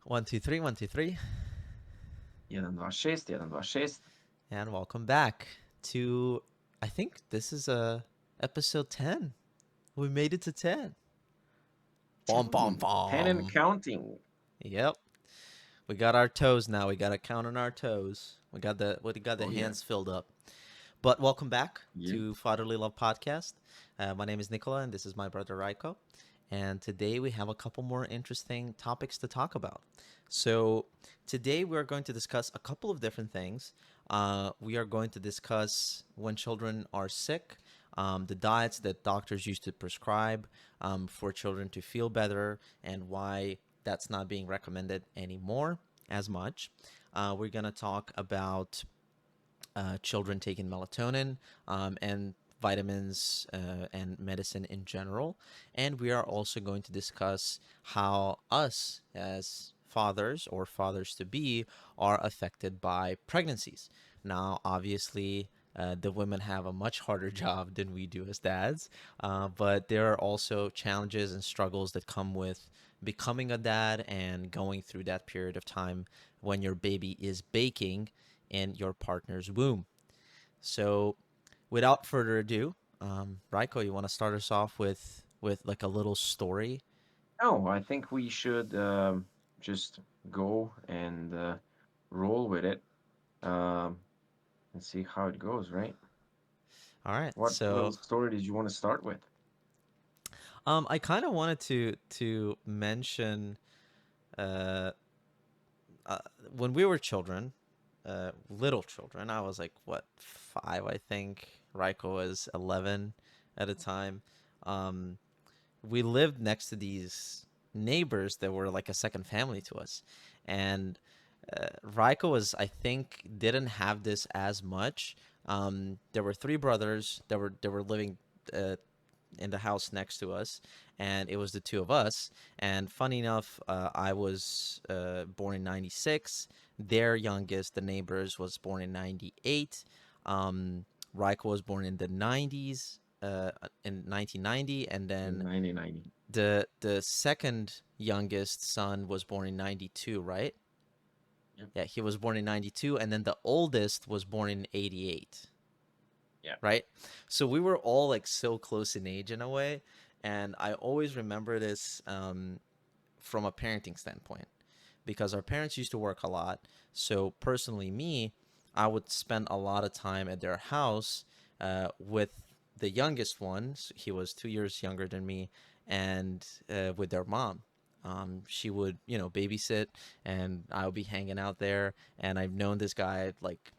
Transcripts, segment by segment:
One, two, three, 1, 2, 3, 126, 126. and welcome back to. I think this is episode 10. We made it to 10. Bom, bom, 10 and bom. counting. Yep, we got our toes now. We got to count on our toes. We got the Oh, yeah. hands filled up. But welcome back Yeah. to Fatherly Love Podcast. My name is Nikola, and this is my brother Rajko. And today we have a couple more interesting topics to talk about. So today we're going to discuss a couple of different things. We are going to discuss when children are sick, the diets that doctors used to prescribe for children to feel better, and why that's not being recommended anymore as much. We're going to talk about children taking melatonin and vitamins and medicine in general. And we are also going to discuss how us as fathers or fathers to be are affected by pregnancies. Now, obviously, the women have a much harder job than we do as dads, but there are also challenges and struggles that come with becoming a dad and going through that period of time when your baby is baking in your partner's womb. So, without further ado, Raiko, you want to start us off with like a little story? No, I think we should just go and roll with it um, and see how it goes, right? All right. What little So, story did you want to start with? I kind of wanted to mention uh, uh, when we were children, little children. I was like what 5, I think. Raiko was 11 at a time. Um, we lived next to these neighbors that were like a second family to us, and Raiko was, I think, didn't have this as much. There were three brothers that were living uh, in the house next to us, and it was the two of us. And funny enough, I was born in '96. Their youngest, the neighbors, was born in '98. Um, Raiko was born in the '90s, in 1990, and In then 1990. the second youngest son was born in '92, right? Yep. Yeah, he was born in '92, and then the oldest was born in '88, Yeah. right? So we were all like so close in age in a way, and I always remember this from a parenting standpoint because our parents used to work a lot. So personally, me, I would spend a lot of time at their house with the youngest one. So he was 2 years younger than me, and with their mom. She would, babysit, and I would be hanging out there. And I've known this guy like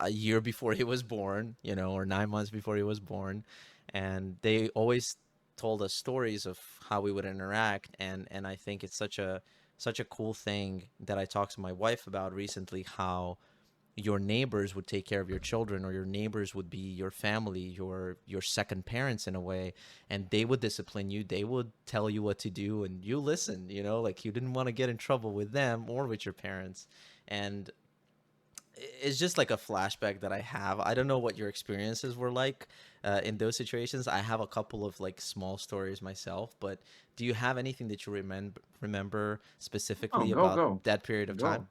a year before he was born, or 9 months before he was born, and they always told us stories of how we would interact, and I think it's such a cool thing that I talked to my wife about recently, how your neighbors would take care of your children, or your neighbors would be your family, your second parents in a way, and they would discipline you, they would tell you what to do, and you listen, like you didn't want to get in trouble with them or with your parents. And it's just like a flashback that I have. I don't know what your experiences were like in those situations. I have a couple of like small stories myself, but do you have anything that you remember Oh, specifically go, about go, that period of time?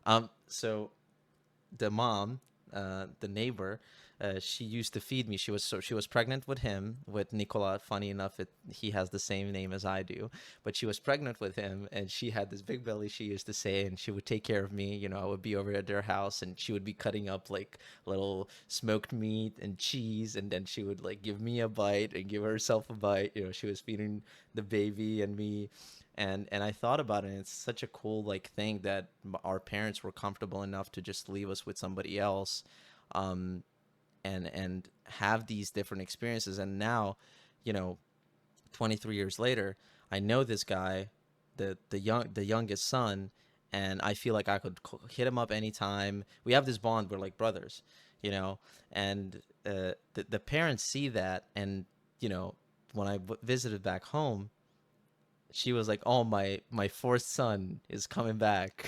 go. So the mom, the neighbor, she used to feed me. She was pregnant with him, with Nikola. Funny enough, he has the same name as I do, but she was pregnant with him, and she had this big belly. She used to say, and she would take care of me. I would be over at their house, and she would be cutting up like little smoked meat and cheese, and then she would like give me a bite and give herself a bite. She was feeding the baby and me, and I thought about it, and it's such a cool like thing that our parents were comfortable enough to just leave us with somebody else, um, and have these different experiences. And now, you know, 23 years later, I know this guy, the youngest son, and I feel like I could hit him up anytime. We have this bond. We're like brothers, and the parents see that, and when I visited back home, she was like, "Oh, my fourth son is coming back,"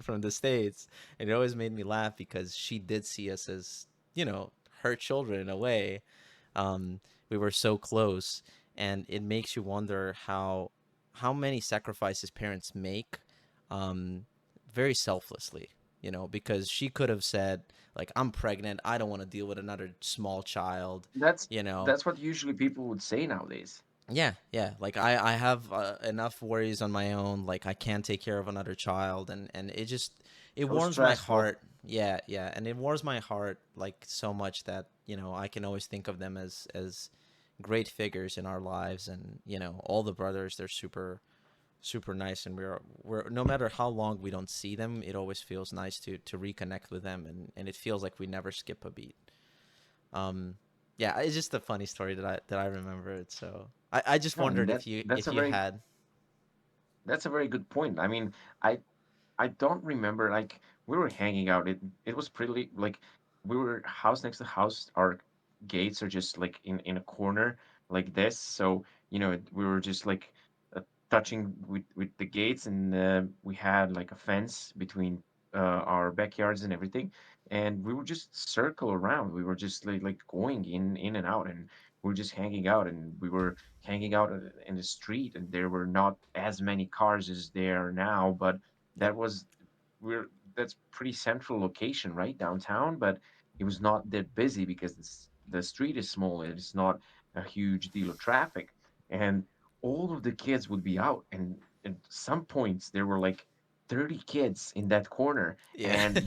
from the States. And it always made me laugh because she did see us as, her children in a way. We were so close, and it makes you wonder how many sacrifices parents make, um, very selflessly. You know, because she could have said like, "I'm pregnant. I don't want to deal with another small child." That's You know, that's what usually people would say nowadays. yeah, yeah. Like I have enough worries on my own. Like I can't take care of another child, and it just it So warms my stressful. heart. Yeah, yeah, and it warms my heart like so much that I can always think of them as great figures in our lives, and all the brothers, they're super nice, and we're no matter how long we don't see them, it always feels nice to reconnect with them, and it feels like we never skip a beat. Um, yeah, it's just a funny story that I remembered. So I just No, and wondered that if you that's if a you very had. that's a very good point. I mean, I I don't remember like we were hanging out. It was pretty like we were house next to house. Our gates are just like in a corner like this. So we were just like touching with the gates, and we had like a fence between our backyards and everything. And we would just circle around. We were just like going in and out, and we were just hanging out, and we were hanging out in the street, and there were not as many cars as there are now, but Yep. that was we're that's pretty central location, right downtown, but it was not that busy because the street is small. It's not a huge deal of traffic, and all of the kids would be out. And at some points there were like 30 kids in that corner, Yeah. and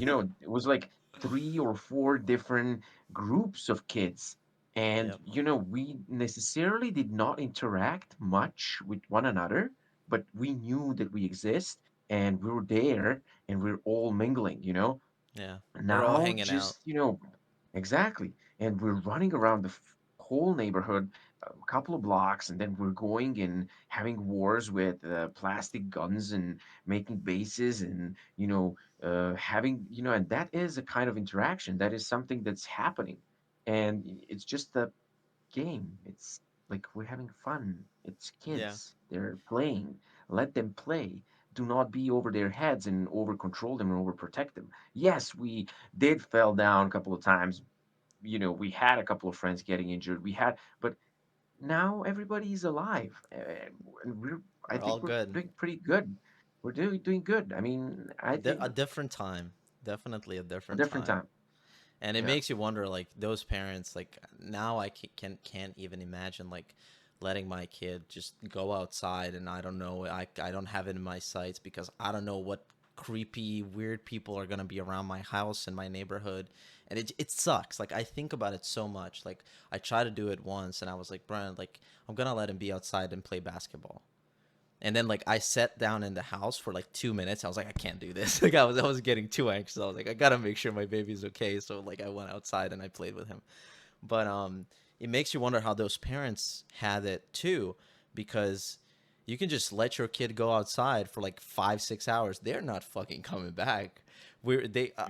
it was like three or four different groups of kids. And Yep. we necessarily did not interact much with one another, but we knew that we exist and we were there and we're all mingling. Yeah. We're all Now hanging out. just exactly, and we're running around the whole neighborhood, a couple of blocks, and then we're going and having wars with plastic guns and making bases, and having and that is a kind of interaction, that is something that's happening. And it's just a game. It's like we're having fun. It's Yeah. kids. They're playing. Let them play. Do not be over their heads and over control them and over protect them. Yes, we did fell down a couple of times. We had a couple of friends getting injured. But now everybody's alive, and I We're all think we're good. doing pretty good. We're doing good. I mean, I think A different time. Definitely a a different different time. time. And it Yeah, makes you wonder, like those parents, like now I can't even imagine like letting my kid just go outside, and I don't know, I don't have it in my sights because I don't know what creepy weird people are going to be around my house and my neighborhood. And it sucks. Like I think about it so much. Like I tried to do it once and I was like, Brian, like I'm going to let him be outside and play basketball. And then like I sat down in the house for like 2 minutes. I was like, I can't do this. Like I was getting too anxious. I was like, I gotta make sure my baby's okay. So like I went outside and I played with him. But it makes you wonder how those parents had it too, because you can just let your kid go outside for like 5 6 hours. They're not fucking coming back.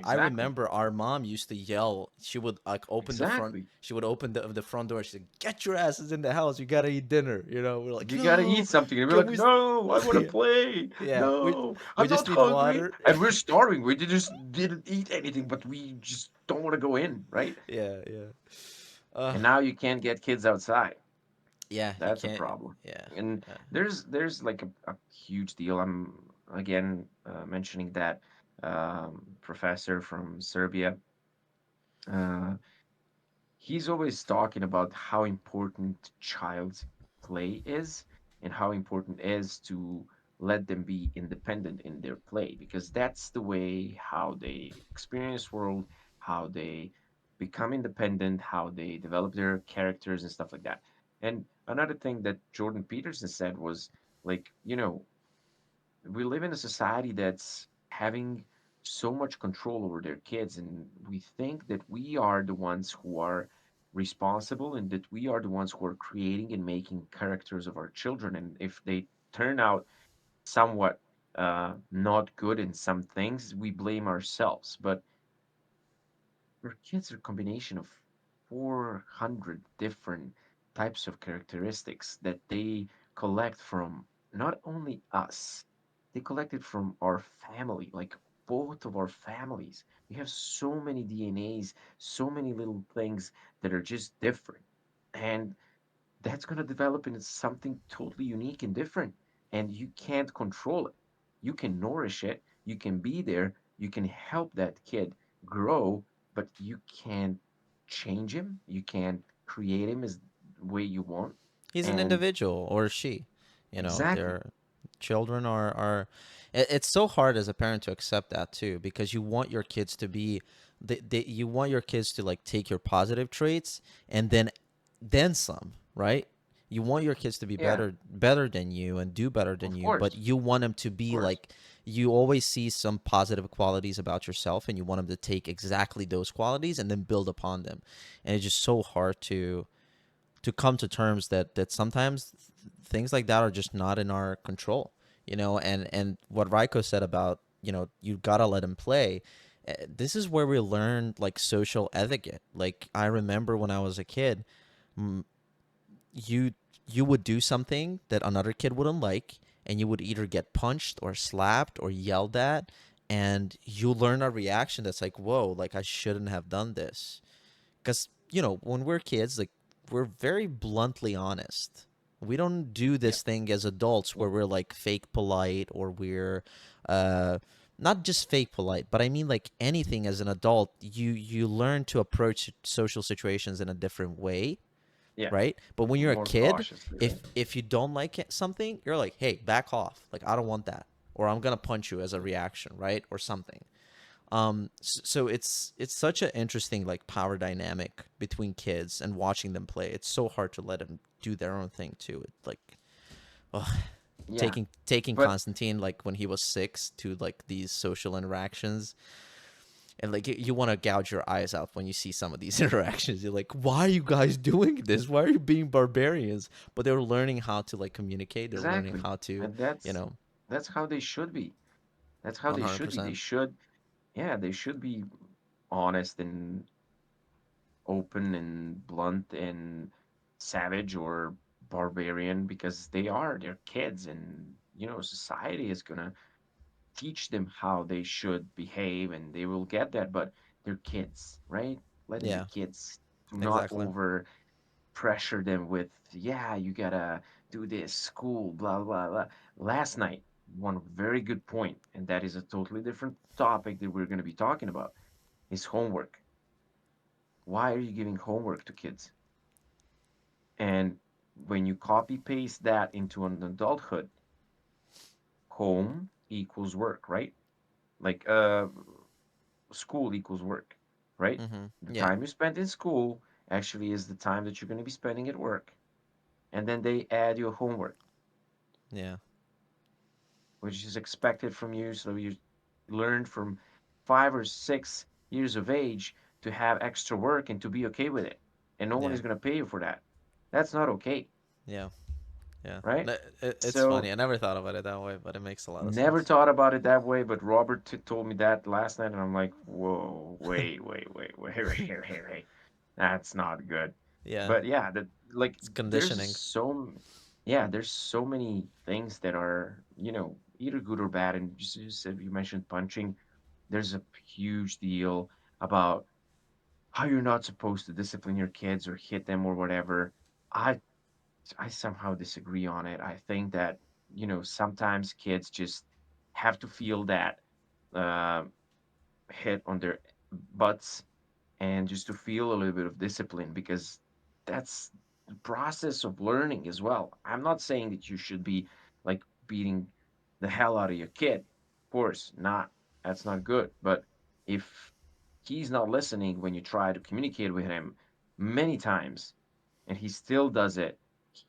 I exactly, remember our mom used to yell. She would like open the front. exactly. She would open the front door. She said, "Get your asses in the house. You gotta eat dinner." We're like, You gotta eat "No, something. And we're can like, we?" no, I want to Yeah, play. yeah. No, We I'm just not need hungry. water. And we're starving. We just didn't eat anything, but we just don't want to go in, right? Yeah, yeah. Uh, And now you can't get kids outside. yeah. You That's a can't. problem. Yeah, And yeah. there's like a huge deal. I'm again mentioning that professor from Serbia. Uh, he's always talking about how important child's play is and how important it is to let them be independent in their play, because that's the way how they experience world, how they become independent, how they develop their characters and stuff like that. And another thing that Jordan Peterson said was like, we live in a society that's having so much control over their kids, and we think that we are the ones who are responsible and that we are the ones who are creating and making characters of our children. And if they turn out somewhat not good in some things, we blame ourselves. But your kids are a combination of 400 different types of characteristics that they collect from not only us, they collect it from our family, like both of our families. We have so many DNAs, so many little things that are just different. And that's going to develop into something totally unique and different. and you can't control it. You can nourish it, you can be there, you can help that kid grow, but you can't change him, you can't create him as the way you want. He's an And individual, or she. You know, exactly, their children are. It's so hard as a parent to accept that too, because you want your kids to be, you want your kids to like take your positive traits and then some, right? You want your kids to be yeah, better than you and do better than of you, but course, you want them to of be course, like, you always see some positive qualities about yourself and you want them to take exactly those qualities and then build upon them. And it's just so hard to come to terms that sometimes things like that are just not in our control, you know. And what Raiko said about, you know, you gotta let him play. This is where we learn like social etiquette. Like I remember when I was a kid, mm, you you would do something that another kid wouldn't like, and you would either get punched or slapped or yelled at, and you learn a reaction that's like, whoa, like I shouldn't have done this. Because, you know, when we're kids, like, we're very bluntly honest. We don't do yeah, this thing as adults yeah, where we're like fake polite, or we're uh not just fake polite, but I mean like anything. As an adult, you learn to approach social situations in a different way, yeah, right? But when you're a more kid, cautiously, right? if you don't like something, you're like, hey, back off, like I don't want that, or I'm gonna punch you as a reaction, right, or something. So it's such an interesting like power dynamic between kids and watching them play. It's so hard to let them do their own thing too. It like, ugh, Yeah, taking but Constantine like when he was 6 to like these social interactions, and like you want to gouge your eyes out when you see some of these interactions. You're like, why are you guys doing this? Why are you being barbarians? But they're learning how to like communicate. They're learning exactly, how to, and you know, that's how they should be. That's how they should be. They 100%. should, yeah, they should be honest and open and blunt and savage or barbarian because they're kids, and society is gonna teach them how they should behave, and they will get that, but they're kids, right? Let them be Yeah, kids. Do not exactly. over pressure them with, yeah, you gotta do this, school, blah, blah, blah. Last night, one very good point, and that is a totally different topic that we're gonna be talking about, is homework. Why are you giving homework to kids? And when you copy paste that into an adulthood, home equals work, right? Like school equals work, right? Mm-hmm. The Yeah. time you spend in school actually is the time that you're going to be spending at work. And then they add your homework, Yeah. which is expected from you. So you learn from 5 or 6 years of age to have extra work and to be okay with it. And no one Yeah. is going to pay you for that. That's not okay, Yeah. Yeah. right? It's So funny. I never thought about it that way, but it makes a lot of never sense. thought about it that way, but Robert told me that last night, and I'm like, whoa, wait. That's not good. Yeah. But yeah, that like It's there's conditioning. yeah, there's so many things that are, either good or bad. And you said you mentioned punching. There's a huge deal about how you're not supposed to discipline your kids or hit them or whatever. I I somehow disagree on it. I think that, sometimes kids just have to feel that uh, hit on their butts, and just to feel a little bit of discipline, because that's the process of learning as well. I'm not saying that you should be like beating the hell out of your kid. Of course, not. That's not good. But if he's not listening when you try to communicate with him many times and he still does it,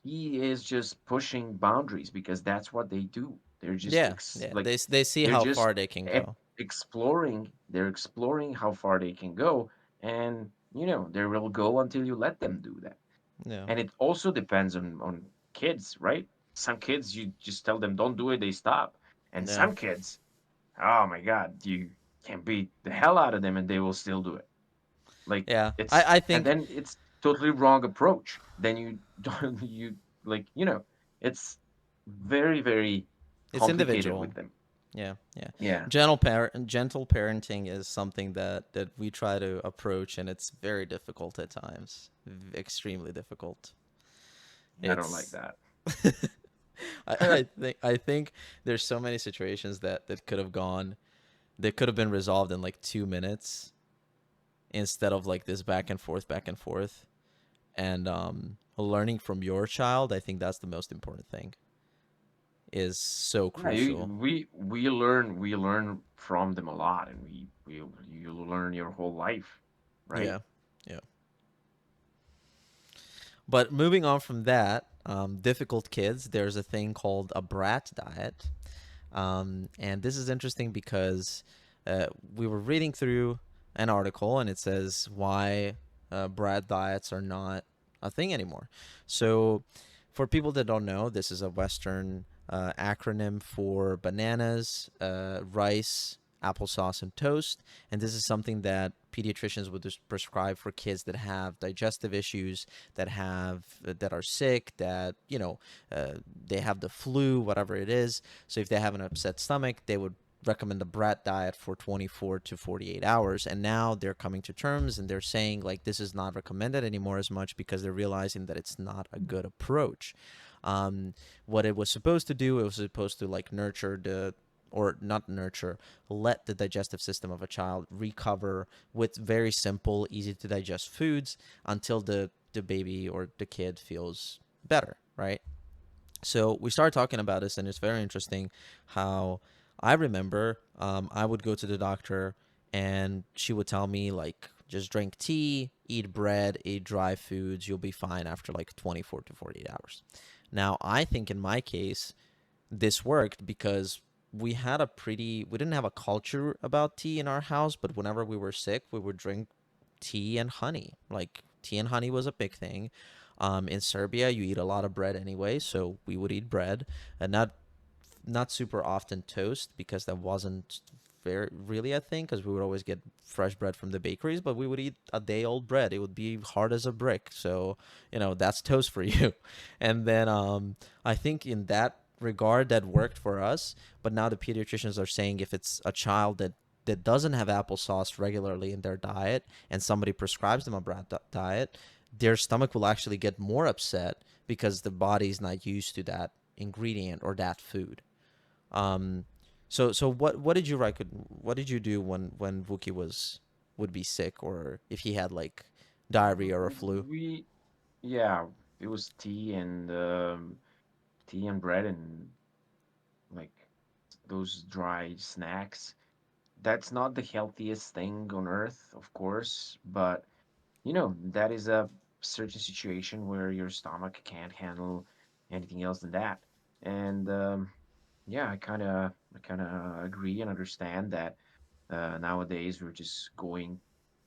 he is just pushing boundaries because that's what they do. They're just Yeah. Yeah. like They see they're how just far they can go. exploring. They're exploring how far they can go, and they will go until you let them do that. Yeah. And it also depends on kids, right? Some kids you just tell them don't do it, they stop. And Yeah. some kids, oh my God, you can beat the hell out of them and they will still do it. Like Yeah. it's I and think then it's totally wrong approach. Then you don't like it's very, very it's complicated individual. with them. Yeah. Yeah. Yeah, Gentle parenting is something that we try to approach, and it's very difficult at times. Extremely difficult. I don't like It's that. I think there's so many situations that could have gone that could have been resolved in like 2 minutes instead of like this back and forth. And learning from your child, I think that's the most important thing. Is so Yeah, crucial. we learn from them a lot, and we you learn your whole life, right? Yeah, yeah. But moving on from that, difficult kids, there's a thing called a BRAT diet. And this is interesting because we were reading through an article and it says why BRAT diets are not a thing anymore. So, for people that don't know, this is a Western acronym for bananas, rice, applesauce, and toast. And this is something that pediatricians would just prescribe for kids that have digestive issues, that are sick, that they have the flu, whatever it is. So if they have an upset stomach, they would recommend the BRAT diet for 24 to 48 hours. And now they're coming to terms and they're saying like this is not recommended anymore as much because they're realizing that it's not a good approach. Um, what it was supposed to do, it was supposed to like nurture the or not nurture, let the digestive system of a child recover with very simple, easy to digest foods until the baby or the kid feels better, right? So we started talking about this, and it's very interesting how I remember I would go to the doctor, and she would tell me like just drink tea, eat bread, eat dry foods, you'll be fine after like 24 to 48 hours. Now I think in my case this worked because we didn't have a culture about tea in our house, but whenever we were sick we would drink tea and honey. Like tea and honey was a big thing. In Serbia, you eat a lot of bread anyway, so we would eat bread, and not super often toast because that wasn't very really a thing because we would always get fresh bread from the bakeries, but we would eat a day old bread. It would be hard as a brick, so that's toast for you. And then I think in that regard that worked for us, but now the pediatricians are saying if it's a child that doesn't have applesauce regularly in their diet and somebody prescribes them a brat diet, their stomach will actually get more upset because the body's not used to that ingredient or that food. Um, so what did you what did you do when Wookie would be sick or if he had like diarrhea or a flu? We Yeah, it was tea and bread and like those dry snacks. That's not the healthiest thing on earth, of course, but that is a certain situation where your stomach can't handle anything else than that. And yeah, I kind of agree and understand that nowadays we're just going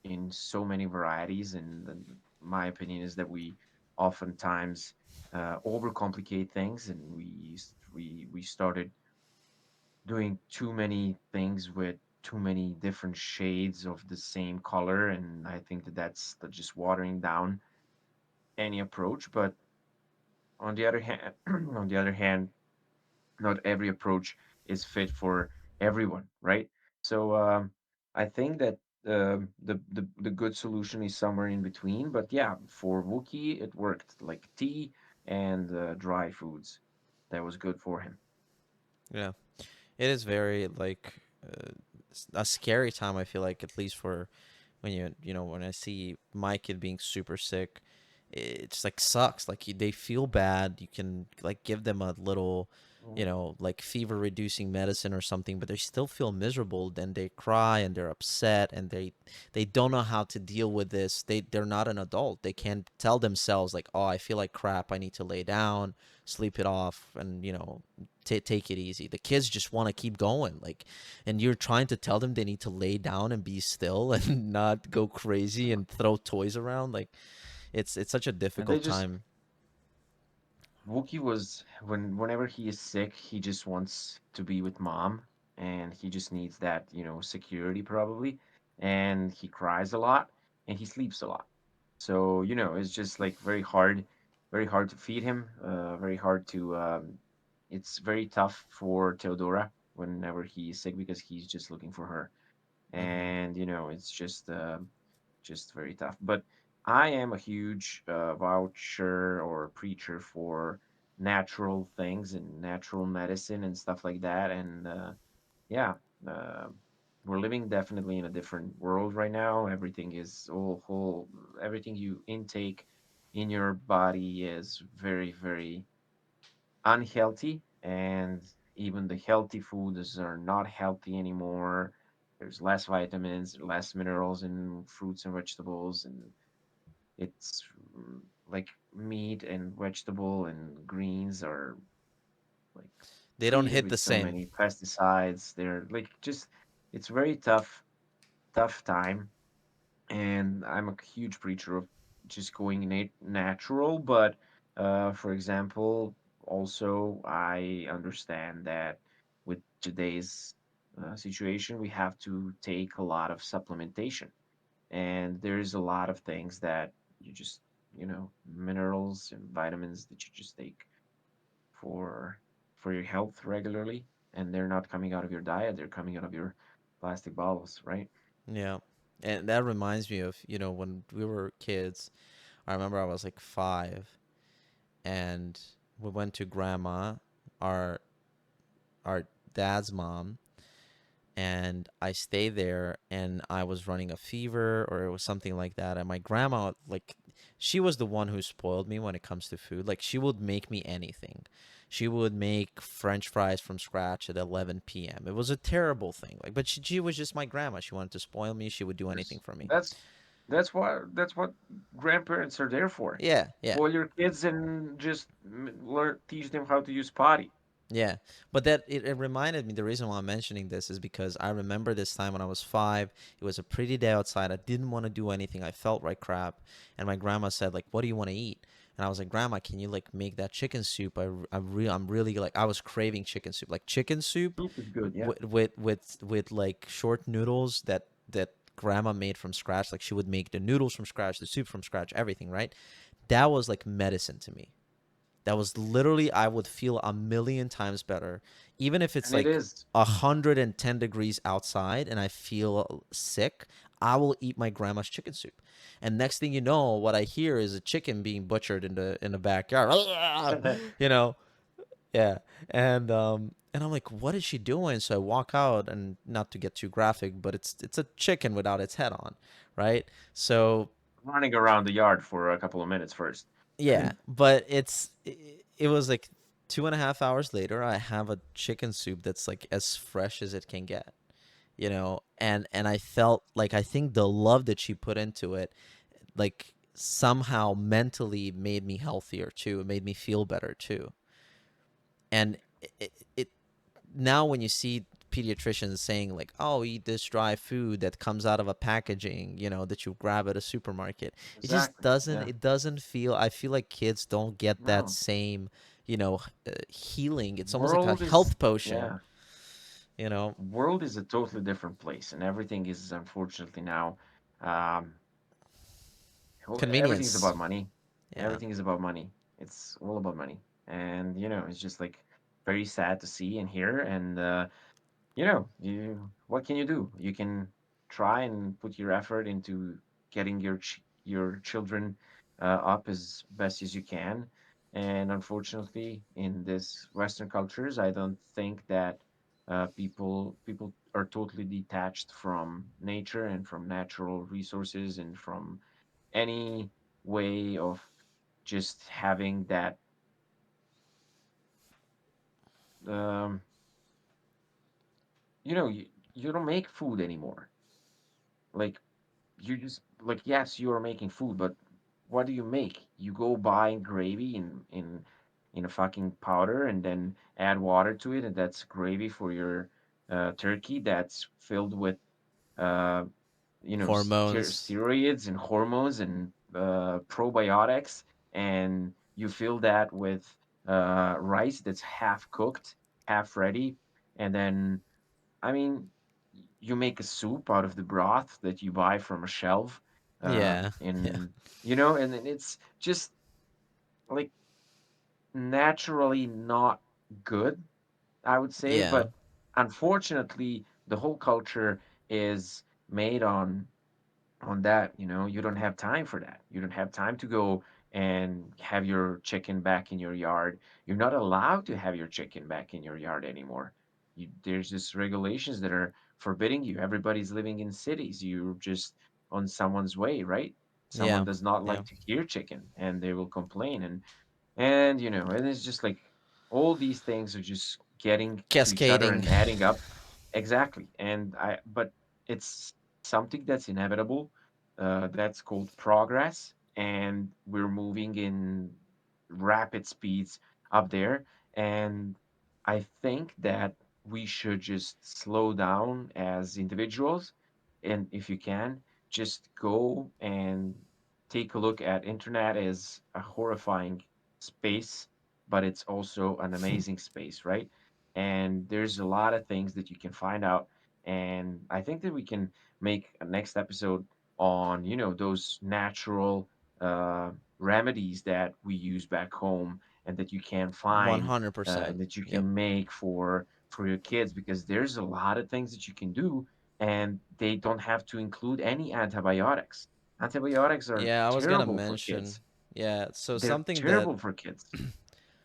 in so many varieties, and my opinion is that we oftentimes overcomplicate things, and we started doing too many things with too many different shades of the same color, and I think that that's just watering down any approach. But on the other hand, on the other hand, not every approach is fit for everyone, right? So I think that the good solution is somewhere in between. But yeah, for Wookie, it worked like tea and dry foods. That was good for him. Yeah, it is very like a scary time. I feel like at least for when when I see my kid being super sick, it just like sucks. Like they feel bad. You can like give them a little, Mm. like fever reducing medicine or something, but they still feel miserable. Then they cry and they're upset and they don't know how to deal with this. They're not an adult. They can't tell themselves like, oh, I feel like crap. I need to lay down, sleep it off, and take it easy. The kids just want to keep going. Like, and you're trying to tell them they need to lay down and be still and not go crazy and throw toys around. Like it's such a And they difficult just time. Wookie was whenever he is sick, he just wants to be with mom, and he just needs that, security probably, and he cries a lot and he sleeps a lot. So, it's just like very hard to feed him, very hard to it's very tough for Theodora whenever he's sick because he's just looking for her. Hmm. And, it's just very tough. But I am a huge voucher or preacher for natural things and natural medicine and stuff like that. And yeah, uh, we're living definitely in a different world right now. Everything is all whole, everything you intake in your body is very, very unhealthy, and even the healthy foods are not healthy anymore. There's less vitamins, less minerals in fruits and vegetables, and it's like meat and vegetable and greens are like They don't treated hit with the so same. many pesticides. They're like just it's very tough time, and I'm a huge preacher of just going natural. But for example, also I understand that with today's situation, we have to take a lot of supplementation, and there's a lot of things that you just minerals and vitamins that you just take for your health regularly, and they're not coming out of your diet; they're coming out of your plastic bottles, right? Yeah. And that reminds me of, when we were kids, I remember I was like 5, and we went to grandma, our our dad's mom, and I stayed there, and I was running a fever or it was something like that. And my grandma, like, she was the one who spoiled me when it comes to food. Like, she would make me anything. She would make French fries from scratch at 11 p.m. It was a terrible thing. Like, but she was just my grandma. She wanted to spoil me. She would do anything Course. for me. That's what grandparents are there for. Yeah, yeah. Spoil your kids and just learn teach them how to use potty. Yeah, but that it reminded me. The reason why I'm mentioning this is because I remember this time when I was 5. It was a pretty day outside. I didn't want to do anything. I felt like crap, and my grandma said, like, "What do you want to eat?" And I was like, "Grandma, can you like make that chicken soup? I'm really like I was craving chicken soup, like chicken soup Soup is good, yeah. with like short noodles that grandma made from scratch. Like she would make the noodles from scratch, the soup from scratch, everything. Right? That was like medicine to me. That was literally, I would feel a million times better, even if it's And it like is 110 degrees outside and I feel sick. I will eat my grandma's chicken soup, and next thing you know, what I hear is a chicken being butchered in the backyard. You know, yeah, and I'm like, what is she doing? So I walk out, and not to get too graphic, but it's a chicken without its head on, right? So running around the yard for a couple of minutes first. yeah, but it was like 2.5 hours later. I have a chicken soup that's like as fresh as it can get, and I felt like I think the love that she put into it, like somehow mentally made me healthier too. It made me feel better too, and it now when you see pediatricians saying like, "Oh, eat this dry food that comes out of a packaging, that you grab at a supermarket," it just Exactly. doesn't. Yeah. It doesn't feel. I feel like kids don't get that No. same, healing. It's almost like a World is health potion. yeah. You know. World is a totally different place, and everything is unfortunately now um everything's Convenience. about money. Yeah. Everything is about money. It's all about money. And it's just like very sad to see and hear. And what can you do? You can try and put your effort into getting your children up as best as you can. And unfortunately, in this Western cultures, I don't think that people are totally detached from nature and from natural resources and from any way of just having that um, you don't make food anymore. Like you just like yes, you are making food, but what do you make? You go buy gravy in a fucking powder and then add water to it, and that's gravy for your turkey that's filled with uh Hormones. steroids and hormones and probiotics, and you fill that with rice that's half cooked, half ready, and then I mean, you make a soup out of the broth that you buy from a shelf, Yeah. Yeah. in and then it's just like naturally not good, I would say. Yeah. But unfortunately, the whole culture is made on that. You don't have time for that. You don't have time to go. and have your chicken back in your yard. You're not allowed to have your chicken back in your yard anymore. There's just regulations that are forbidding you. Everybody's living in cities. You're just on someone's way, right? Someone Yeah. does not Yeah. like to hear chicken and they will complain. And it's just like all these things are just getting to each other Cascading. and adding up. Exactly. But it's something that's inevitable. That's called progress, and we're moving in rapid speeds up there. And I think that we should just slow down as individuals, and if you can, just go and take a look at internet as a horrifying space, but it's also an amazing space, right? And there's a lot of things that you can find out. And I think that we can make a next episode on, those natural uh, remedies that we use back home and that you can find 100%. and that you Yep. can make for your kids, because there's a lot of things that you can do and they don't have to include any antibiotics. Antibiotics are Yeah, I was gonna terrible for mention. kids. Yeah, so They're terrible for kids.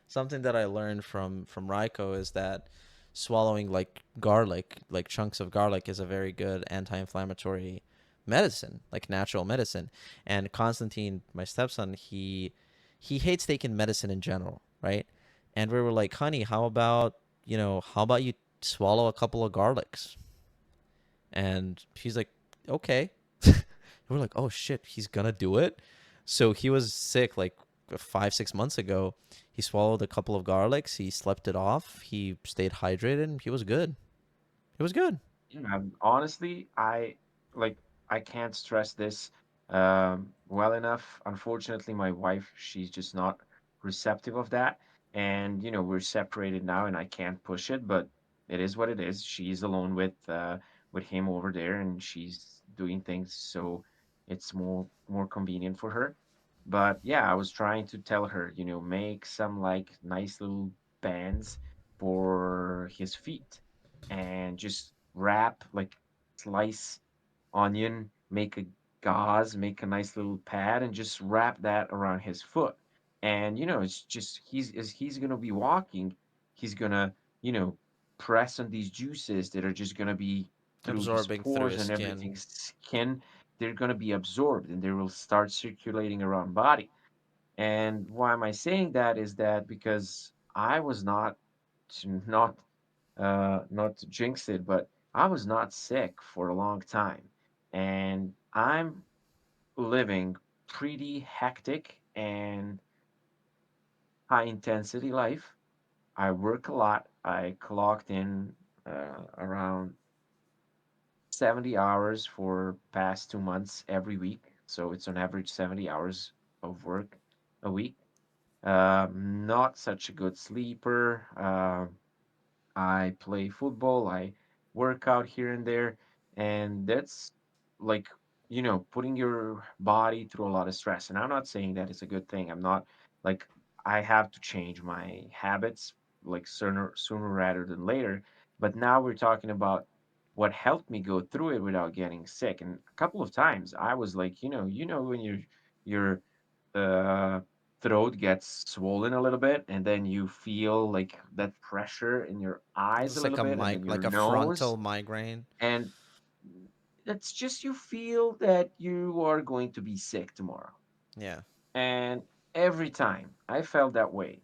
something that I learned from Raiko is that swallowing like garlic, like chunks of garlic, is a very good anti-inflammatory medicine, like natural medicine. And Constantine, my stepson, he hates taking medicine in general, right? And we were like, honey, how about you swallow a couple of garlics? And she's like, okay. And we're like, oh shit, he's gonna do it. So he was sick like 5 6 months ago. He swallowed a couple of garlics. He slept it off. He stayed hydrated, and he was good. It was good. Yeah, honestly, like I can't stress this well enough. Unfortunately, my wife, she's just not receptive of that. And we're separated now, and I can't push it, but it is what it is. She's alone with him over there, and she's doing things so it's more convenient for her. But yeah, I was trying to tell her, make some like nice little bands for his feet and just wrap, like slice onion, make a gauze, make a nice little pad, and just wrap that around his foot. And it's just as he's gonna be walking, he's gonna, you know, press on these juices that are just gonna be through his Absorbing through pores his and skin. everything's skin. They're gonna be absorbed and they will start circulating around body. And why am I saying that is that because I was not not to jinx it, but I was not sick for a long time. And I'm living pretty hectic and high intensity life. I work a lot. I clocked in around 70 hours for past 2 months every week. So it's on average 70 hours of work a week. Not such a good sleeper. I play football, I work out here and there, and that's like, putting your body through a lot of stress. And I'm not saying that it's a good thing. I'm not like I have to change my habits like sooner rather than later. But now we're talking about what helped me go through it without getting sick. And a couple of times I was like, when your uh, throat gets swollen a little bit, and then you feel like that pressure in your eyes a It's like little a bit, and then your like a nose, frontal migraine. and it's just you feel that you are going to be sick tomorrow. Yeah. And every time I felt that way,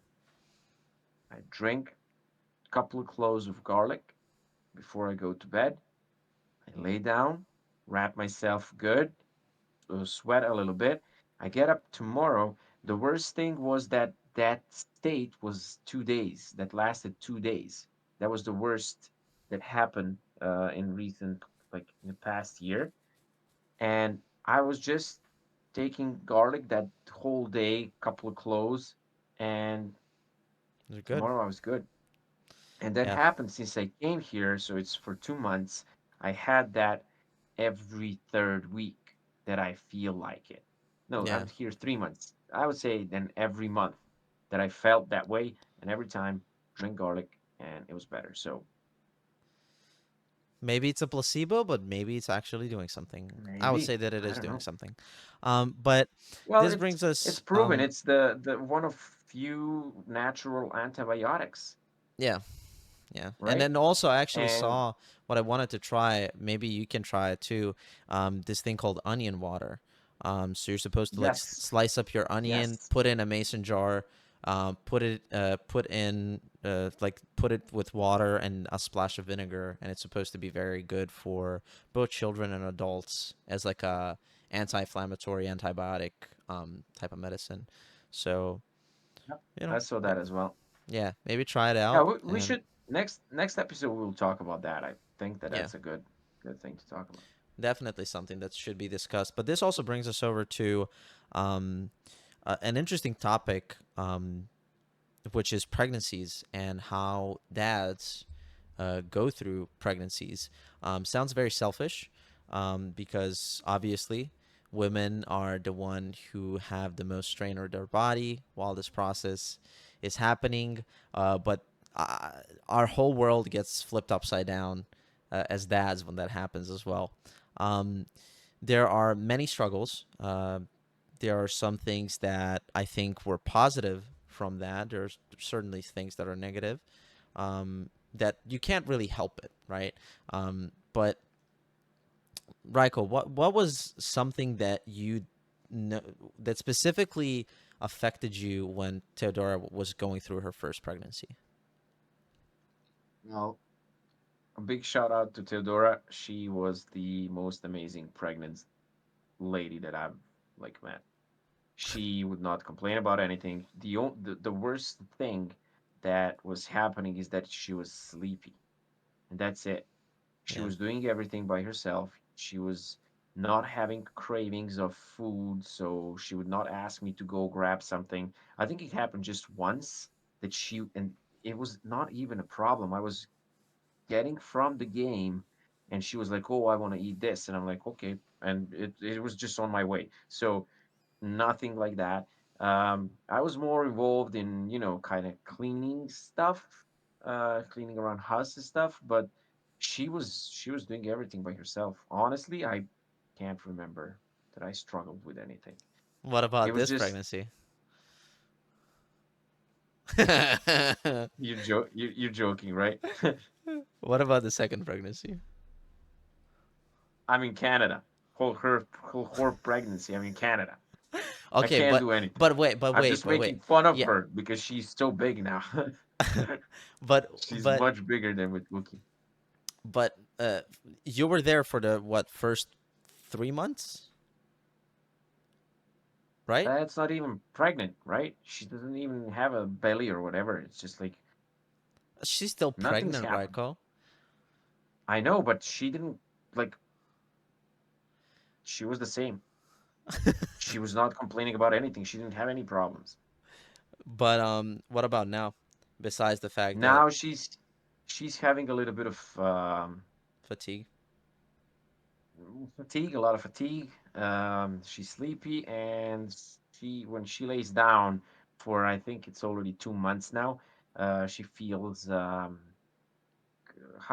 I drink a couple of cloves of garlic before I go to bed. I lay down, wrap myself good, sweat a little bit. I get up tomorrow. The worst thing was that that state was 2 days. That lasted 2 days. That was the worst that happened in recent, like in the past year. And I was just taking garlic that whole day, couple of cloves, and They're good. tomorrow I was good. And that Yeah. happened since I came here, so it's for 2 months. I had that every third week that I feel like it. No, Yeah. I'm here 3 months. I would say then every month that I felt that way, and every time drink garlic, and it was better. So Maybe it's a placebo, but maybe it's actually doing something. I would Maybe. say that it I is don't doing know. something. But Well, this brings it's us, proven. It's the one of few natural antibiotics, yeah, yeah. And right? then also, I actually And saw what I wanted to try. Maybe you can try it too. This thing called onion water. So you're supposed to like yes, slice up your onion, yes. put it in a mason jar, put it with water and a splash of vinegar, and it's supposed to be very good for both children and adults as like a anti-inflammatory antibiotic type of medicine. So Yep. you I know, saw that as well. yeah, maybe try it Yeah, out we and should next episode we'll talk about that. I think that yeah. that's a good thing to talk about. Definitely something that should be discussed. But this also brings us over to um, an interesting topic, which is pregnancies and how dads go through pregnancies. Sounds very selfish because obviously women are the one who have the most strain on their body while this process is happening. But uh, our whole world gets flipped upside down as dads when that happens as well. Um, there are many struggles. There are some things that I think were positive from that. There's certainly things that are negative that you can't really help it, right? But Raiko, what was something that you know that specifically affected you when Theodora was going through her first pregnancy? Well, a big shout out to Theodora. She was the most amazing pregnant lady that I've like met. She would not complain about anything. The worst thing that was happening is that she was sleepy, and that's it. She Yeah. was doing everything by herself. She was not having cravings of food, so she would not ask me to go grab something. I think it happened just once that and it was not even a problem. I was getting from the game and she was like, "Oh, I want to eat this." And I'm like, "Okay." And it was just on my way. So nothing like that. I was more involved in, kind of cleaning stuff, cleaning around house and stuff, but she was doing everything by herself. Honestly, I can't remember that I struggled with anything. What It about was this just pregnancy? you're joking, right? What about the second pregnancy? I'm in Canada. Whole pregnancy. I'm in Canada. I Okay, can't do anything. I'm just but wait. making fun of Yeah, her because she's so big now. She's but much bigger than with Wookie. but you were there for the what first 3 months, right? That's not even pregnant, right? She doesn't even have a belly or whatever. It's just like She's still nothing's pregnant, happened. Raiko. I know, but she didn't like. She was the same. She was not complaining about anything. She didn't have any problems. But what about now? Besides the fact that Now she's having a little bit of fatigue. fatigue, a lot of fatigue. She's sleepy, and she when she lays down for I think it's already 2 months now. She feels how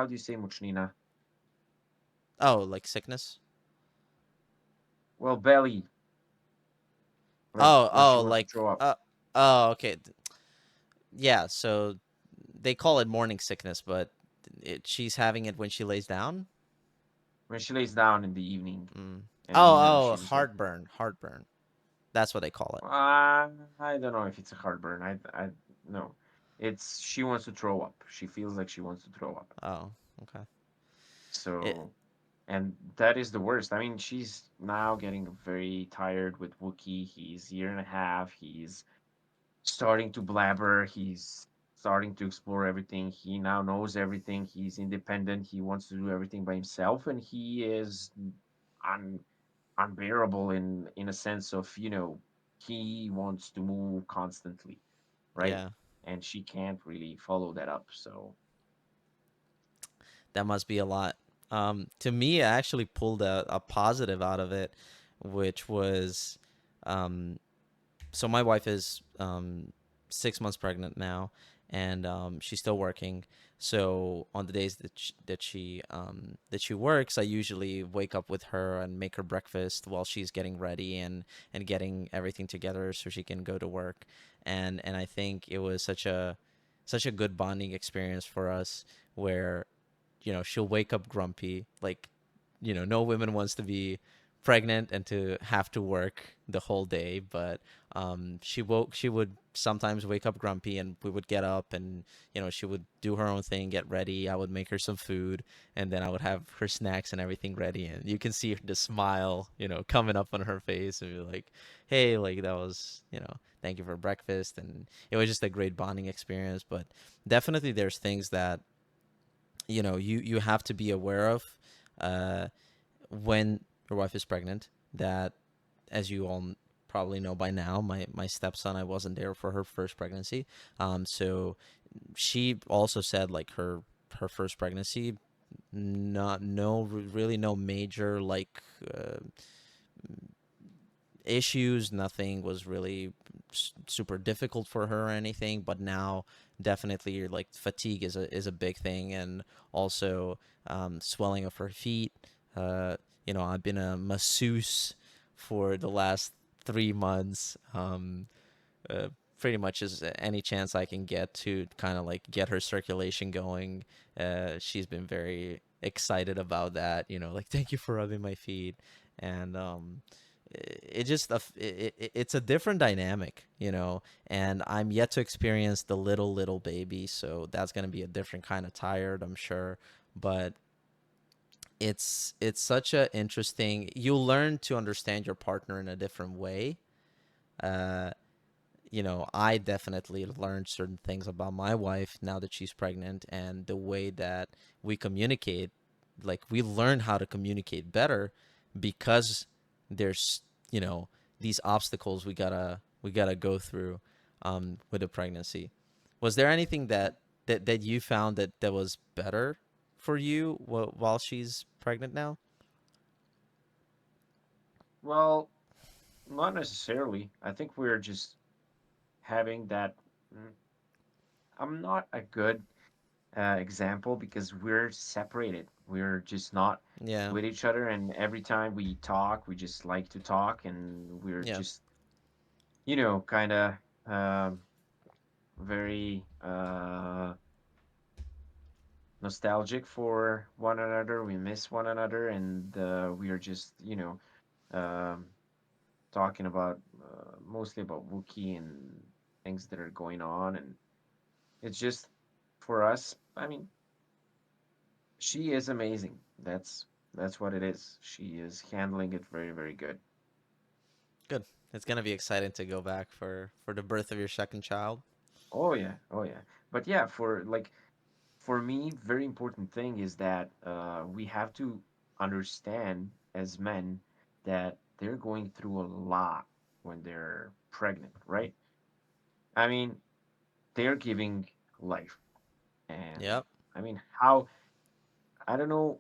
do you say muchnina? Oh, like sickness. Well, belly, like Oh, where she oh, wants to like throw up. oh, okay. Yeah, so they call it morning sickness, but she's having it when she lays down. When she lays down in the evening, Mm. and Oh, she's like, heartburn, heartburn. That's what they call it. I don't know if it's a heartburn. I no, it's she wants to throw up. She feels like she wants to throw up. Oh, okay. It, So, and that is the worst. I mean, she's now getting very tired with Wookie. He's year and a half. He's starting to blabber. He's starting to explore everything. He now knows everything. He's independent. He wants to do everything by himself, and he is un, unbearable in a sense of he wants to move constantly, right? yeah, And she can't really follow that up. So that must be a lot. To me, I actually pulled a positive out of it, which was, um, so my wife is 6 months pregnant now, and she's still working. So on the days that she works, I usually wake up with her and make her breakfast while she's getting ready and getting everything together so she can go to work. And I think it was such a good bonding experience for us, where she'll wake up grumpy, like, no woman wants to be pregnant and to have to work the whole day, but she would sometimes wake up grumpy, and we would get up, and she would do her own thing, get ready. I would make her some food, and then I would have her snacks and everything ready, and you can see the smile coming up on her face, and be like, hey, like, that was, thank you for breakfast. And it was just a great bonding experience. But definitely there's things that you have to be aware of uh, when your wife is pregnant. That, as you all probably know by now, my stepson, I wasn't there for her first pregnancy. So she also said, like, her first pregnancy, not no really no major, like, issues. Nothing was really super difficult for her or anything. But now, definitely, like, fatigue is a big thing, and also swelling of her feet. I've been a masseuse for the last 3 months. Uh, Pretty much as any chance I can get to kind of like get her circulation going. She's been very excited about that. Like, thank you for rubbing my feet. And it just it's a different dynamic, and I'm yet to experience the little baby, so that's gonna be a different kind of tired, I'm sure. But it's such a interesting. You'll learn to understand your partner in a different way. Uh, I definitely learned certain things about my wife now that she's pregnant, and the way that we communicate. Like, we learn how to communicate better because there's, you know, these obstacles we gotta go through with the pregnancy. Was there anything that you found that was better for you while she's pregnant now? Well, not necessarily. I think we're just having that. mm, I'm not a good example because we're separated. We're just not Yeah, with each other, and every time we talk, we just like to talk, and we're yeah, just, kind of um, very nostalgic for one another. We miss one another, and we are just, um, talking about mostly about Wookiee and things that are going on, and it's just for us. I mean, she is amazing. That's what it is. She is handling it very, very good. good. It's gonna be exciting to go back for the birth of your second child. Oh yeah, oh yeah. But yeah, for me, very important thing is that we have to understand as men that they're going through a lot when they're pregnant, right? I mean, they're giving life, and Yep. I mean, how I don't know,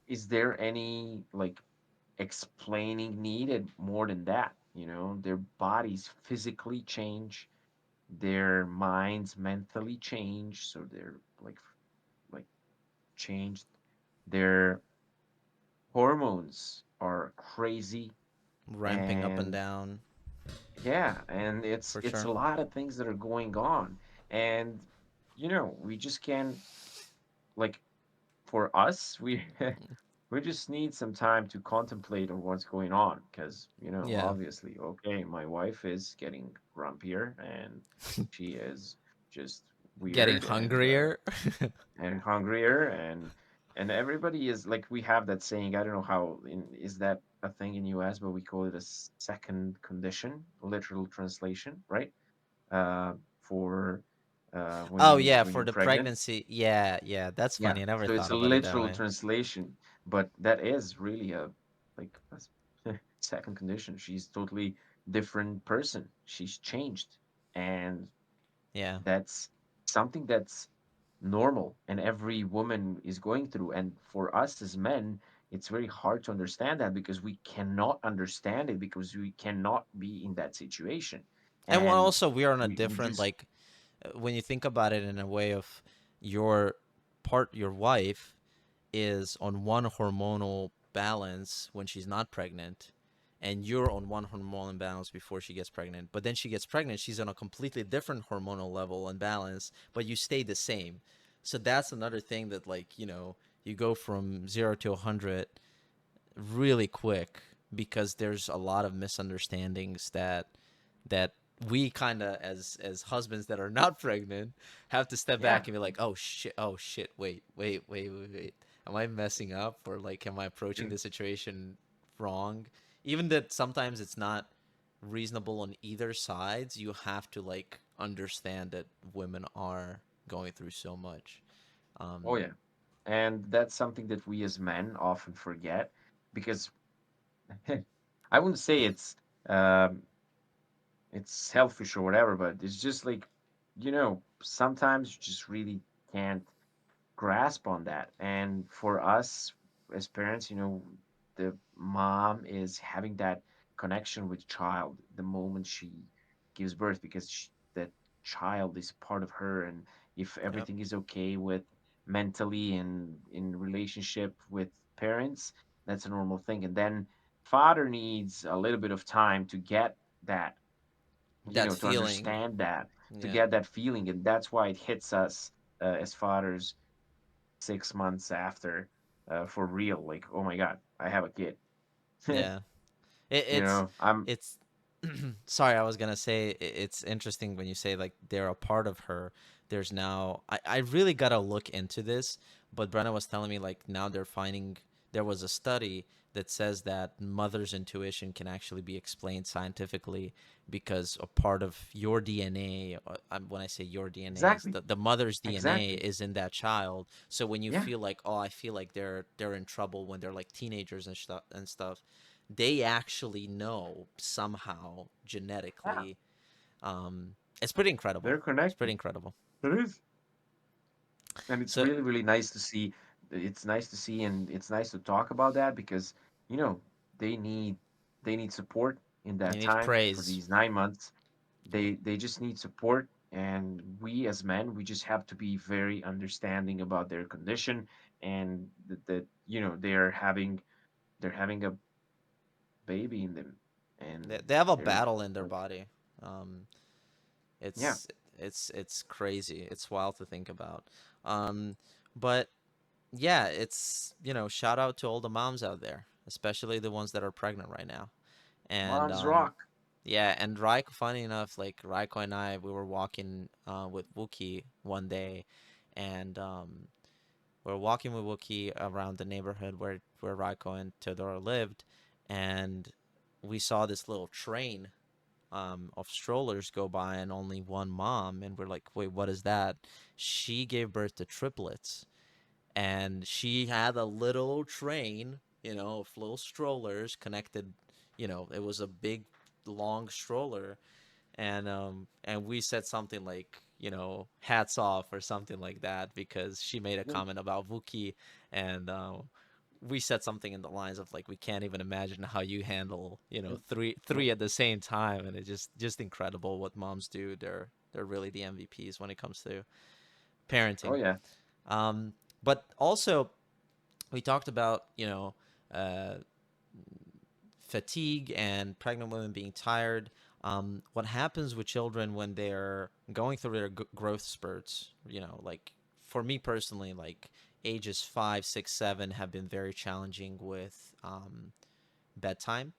is there any like explaining needed more than that? Their bodies physically change, their minds mentally change, so they're like changed. Their hormones are crazy, Ramping up and and down, yeah, and for it's sure. a lot of things that are going on, and we just can't, like, for us, we we just need some time to contemplate on what's going on, because Yeah. obviously, okay, my wife is getting grumpier, and she is just Getting weird, hungrier. and hungrier, and everybody is like, we have that saying, I don't know how is that a thing in US, but we call it a second condition, literal translation, right? For Oh yeah, when for you're the pregnant. pregnancy. Yeah, yeah, that's Yeah, funny. I never so it's thought a about it that literal way. translation, but that is really a like second condition. She's totally different person. She's changed, and Yeah. that's something that's normal and every woman is going through. And for us as men, it's very hard to understand that because we cannot understand it because we cannot be in that situation. And And also we are on a we different, just like, when you think about it in a way of your your wife is on one hormonal balance when she's not pregnant, and you're on one hormonal balance before she gets pregnant, but then she gets pregnant, she's on a completely different hormonal level and balance, but you stay the same. So that's another thing that, like, you go from 0 to 100 really quick, because there's a lot of misunderstandings that we kind of, as husbands that are not pregnant, have to step Yeah. back and be like, oh shit, wait, am I messing up, or like, am I approaching And the situation wrong? Even that sometimes it's not reasonable on either sides, you have to like understand that women are going through so much. oh um yeah. And that's something that we as men often forget because I wouldn't say um it's selfish or whatever, but it's just like, sometimes you just really can't grasp on that. And for us as parents, the mom is having that connection with child the moment she gives birth because that child is part of her. And if yep. everything is okay with mentally and in relationship with parents, that's a normal thing. And then father needs a little bit of time to get that, That to feeling. understand that, to Yeah. get that feeling. And that's why it hits us as fathers 6 months after, for real. Like, oh my God, I have a kid. Yeah. It, you it's know, I'm it's sorry, I was gonna say, it's interesting when you say like they're a part of her. There's now, I really gotta look into this, but Brenna was telling me like now they're finding, there was a study that says that mother's intuition can actually be explained scientifically, because a part of your DNA, when I say your DNA, is exactly, the mother's DNA exactly. is in that child. So when you Yeah, feel like, oh, I feel like they're in trouble when they're like teenagers and stuff, they actually know somehow yeah, genetically. It's pretty incredible. they're It's pretty connected. incredible. It is. And it's So really, really nice to see. It's nice to see, and it's nice to talk about that because, you know, they need they need support in you that need time for praise. these 9 months. They just need support, and we as men, we just have to be very understanding about their condition and that they're having a baby in them, and They have a they're battle in their like, body. Um, yeah, it's crazy. It's wild to think about. Um, but yeah, it's, shout out to all the moms out there, especially the ones that are pregnant right now. And moms rock. yeah, and Raiko, funny enough, like Raiko and I, we were walking with Wookie one day, and we were walking with Wookie around the neighborhood where Raiko and Teodoro lived, and we saw this little train of strollers go by and only one mom, and we're like, wait, what is that? She gave birth to triplets, and she had a little train, of little strollers connected. It was a big, long stroller, and we said something like, hats off or something like that, because she made a Mm, comment about Vuki, and we said something in the lines of like, we can't even imagine how you handle, mm, mm. three at the same time, and it's just incredible what moms do. They're really the MVPs when it comes to Oh parenting. yeah, um, but also, we talked about, uh, fatigue and pregnant women being tired. What happens with children when they're going through their growth spurts? Like, for me personally, like ages 5, 6, 7 have been very challenging with bedtime.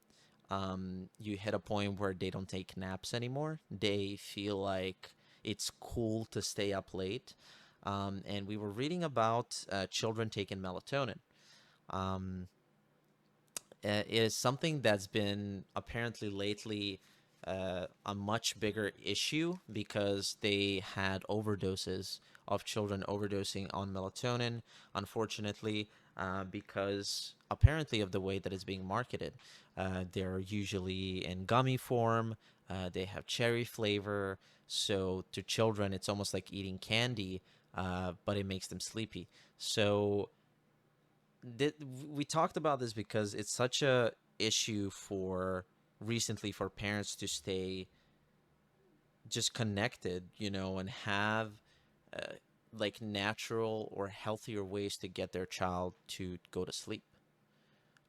You hit a point where they don't take naps anymore. They feel like it's cool to stay up late. And we were reading about children taking melatonin. Um, is something that's been apparently lately a much bigger issue, because they had overdoses of children overdosing on melatonin, unfortunately, because apparently of the way that it's being marketed. They're usually in gummy form, they have cherry flavor. So to children, it's almost like eating candy, but it makes them sleepy. So th- we talked about this because it's such a issue for recently for parents to stay just connected, and have uh, like natural or healthier ways to get their child to go to sleep.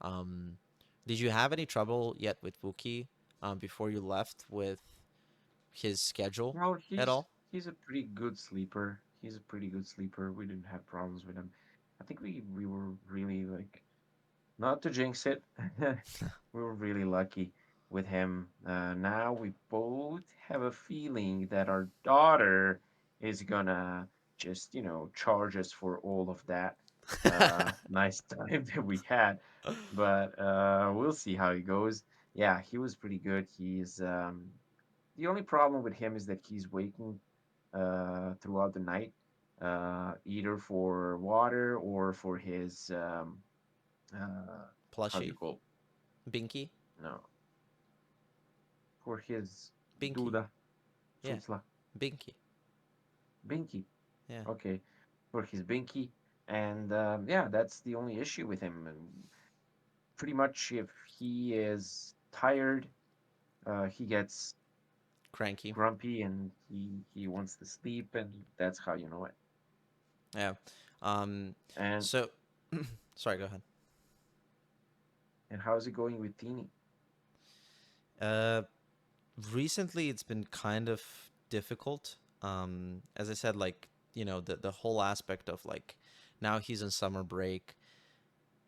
Um, did you have any trouble yet with Wookie before you left with his schedule Well, at he's all? he's a pretty good sleeper. He's a pretty good sleeper. We didn't have problems with him. I think we were really like, not to jinx it, we were really lucky with him. Now we both have a feeling that our daughter is gonna just, charge us for all of that nice time that we had. But we'll see how it goes. Yeah, he was pretty good. He's the only problem with him is that he's waking throughout the night, either for water or for his how do you Plushie, call, Binky, no, for his Binky, Duda, yeah, Chutzla, Binky, Binky. yeah, Okay, for his Binky. And yeah, that's the only issue with him. And pretty much, if he is tired, he gets Cranky, grumpy and he wants to sleep, and that's how you know it. yeah. Um, And so, sorry, go ahead. how's it going with Teeny? Uh, Recently it's been kind of difficult. As I said, like, the whole aspect of like now he's in summer break.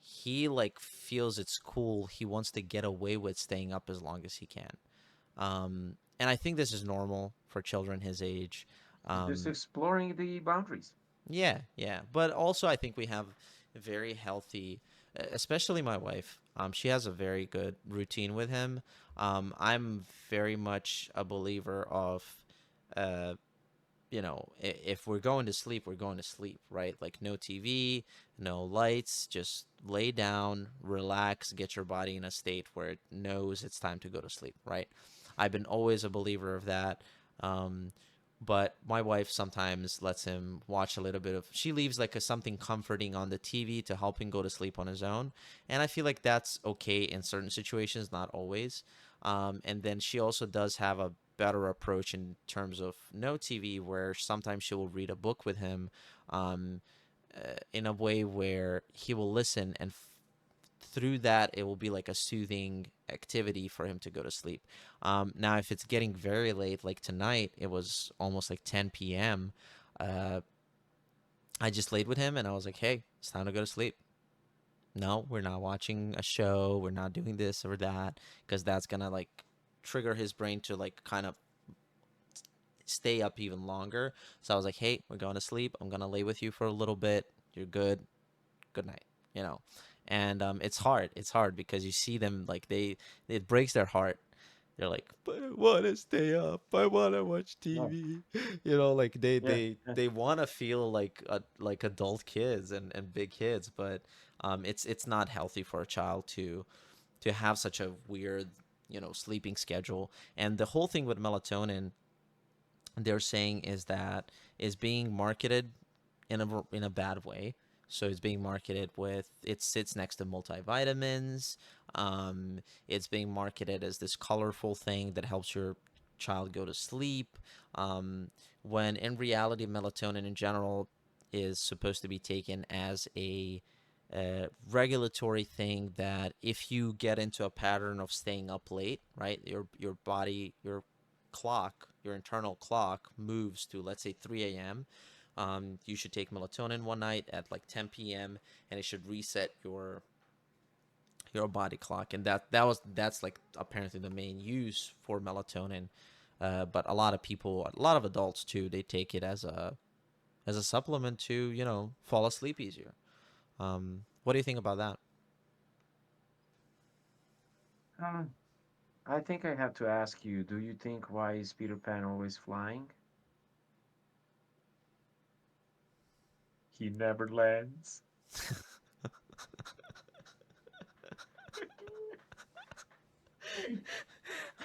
He like feels it's cool. He wants to get away with staying up as long as he can. And I think this is normal for children his age. He's just Um, exploring the boundaries. yeah, yeah. But also, I think we have a very healthy, especially my wife. She has a very good routine with him. I'm very much a believer of, uh, if we're going to sleep, we're going to sleep, right? Like no TV, no lights, just lay down, relax, get your body in a state where it knows it's time to go to sleep, right? I've been always a believer of that. Um, but my wife sometimes lets him watch a little bit of, she leaves like something comforting on the TV to help him go to sleep on his own. And I feel like that's okay in certain situations, not always. And then she also does have a better approach in terms of no TV, where sometimes she will read a book with him, um, in a way where he will listen, and through that it will be like a soothing activity for him to go to sleep. Now, if it's getting very late, like tonight, it was almost like 10 p.m. Uh, I just laid with him and I was like, "Hey, it's time to go to sleep." No, we're not watching a show. We're not doing this or that, because that's gonna like trigger his brain to like kind of stay up even longer. So I was like, "Hey, we're going to sleep. I'm gonna lay with you for a little bit. You're good. Good night." You know, and it's hard. It's hard because you see them like it breaks their heart. They're like, "But I want to stay up. I want to watch Yeah, TV." Like they yeah, they yeah. they want to feel like like adult kids and big kids, but it's not healthy for a child to have such a weird sleeping schedule. And the whole thing with melatonin, they're saying, is that is being marketed in a bad way. So it's being marketed with, it sits next to multivitamins. It's being marketed as this colorful thing that helps your child go to sleep. When in reality, melatonin in general is supposed to be taken as a regulatory thing, that if you get into a pattern of staying up late, right, your body, your internal clock moves to, let's say, 3 a.m. You should take melatonin one night at like 10 p.m. and it should reset your body clock. And that's like apparently the main use for melatonin. But a lot of people, a lot of adults too, they take it as a supplement to fall asleep easier. What do you think about that? Um, I think I have to ask you, do you think why is Peter Pan always flying? He never lands.